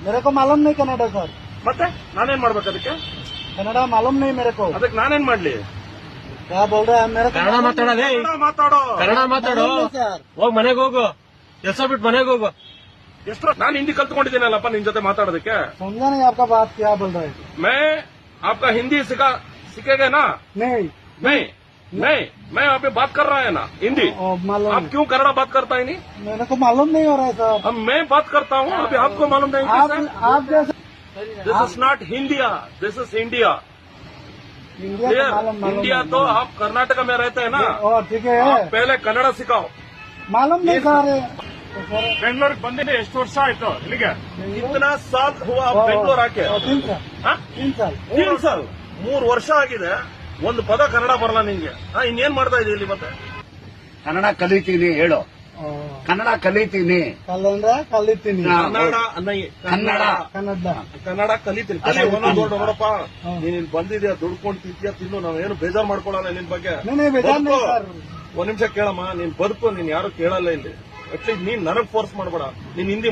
मेरे को मालूम नहीं कन्नड़ सर ಮತ್ತೆ ನಾನೇನ್ ಮಾಡ್ಬೇಕು ಅದಕ್ಕೆ? कन्नड़ मालूम नहीं मेरे को ಅದಕ್ಕೆ ನಾನೇನ್ ಮಾಡ್ಲಿ? क्या बोल रहे हैं मेरे को ಕನ್ನಡ ಮಾತಾಡೋದೇ ಕನ್ನಡ ಮಾತಾಡೋ. ಕನ್ನಡ ಮಾತಾಡು. सर ಹೋಗ್ ಮನೆಗೆ ಹೋಗು, ಕೆಲಸ ಬಿಟ್ಟು ಮನೆಗೆ ಹೋಗು. ಎಷ್ಟು ನಾನು ಹಿಂದಿ ಕಲ್ತ್ಕೊಂಡಿದ್ದೀನಲ್ಲಪ್ಪ ನಿನ್ ಜೊತೆ ಮಾತಾಡೋದಕ್ಕೆ. समझा नहीं आपका बात क्या बोल रहे हैं मैं आपका हिंदी सीखेगा ना? नहीं नहीं नहीं, मैं अभी बात कर रहा है ना हिंदी. मालूम आप क्यों कन्नड़ा बात करता है नहीं? मेरे को मालूम नहीं हो रहा है सर अब मैं बात करता हूँ, अभी आपको मालूम नहीं. आप जैसे this is not India, this is India. India clear? का मालूम इंडिया तो आप कर्नाटक में रहते हैं ना. ठीक है आप पहले कन्नड़ सिखाओ. मालूम नहीं सर ಬೆಂಗಳೂರಿಗೆ ಬಂದಿದೆ ಎಷ್ಟು ವರ್ಷ ಆಯ್ತು ಇಲ್ಲಿಗೆ? ಇतना साल हुआ आप ಬೆಂಗಳೂರು ಆಕೆ? 3 साल हाँ? 3 साल 3 साल 3 ವರ್ಷ ಆಗಿದೆ. ಒಂದು ಪದ ಕನ್ನಡ ಬರಲ್ಲ ನಿಂಗೆ. ಇನ್ನೇನ್ ಮಾಡ್ತಾ ಇದೀಯ ಇಲ್ಲಿ ಮತ್ತೆ? ಕನ್ನಡ ಕಲಿತೀನಿ ಹೇಳು. ಕನ್ನಡ ಕಲಿತೀನಿ. ಕಲ್ಲಂದ್ರೆ ಕಲಿತೀನಿ ಕನ್ನಡ ಕನ್ನಡ ಕನ್ನಡ ಕಲಿತೀನಿ. ನೋಡಪ್ಪ, ನೀನ್ ಇಲ್ಲಿ ಬಂದಿದ್ಯಾ, ದುಡ್ಕೊಂಡು ತಿಂತೀಯಾ ತಿನ್ನು, ನಾವೇನು ಬೇಜಾರ್ ಮಾಡ್ಕೊಳ್ಳಲ್ಲ ನಿನ್ ಬಗ್ಗೆ. ಬೇಜಾರ್ ಬದುಕು. ಸರ್ ಒಂದ್ ನಿಮಿಷ ಕೇಳಮ್ಮ, ನೀನ್ ಬದುಕು, ನೀನ್ ಯಾರು ಕೇಳಲ್ಲ ಇಲ್ಲಿ. ಅಟ್ಲೀಸ್ಟ್ ನೀನ್ ನನಗ್ ಫೋರ್ಸ್ ಮಾಡ್ಬೇಡ. ನೀನ್ ಹಿಂದಿ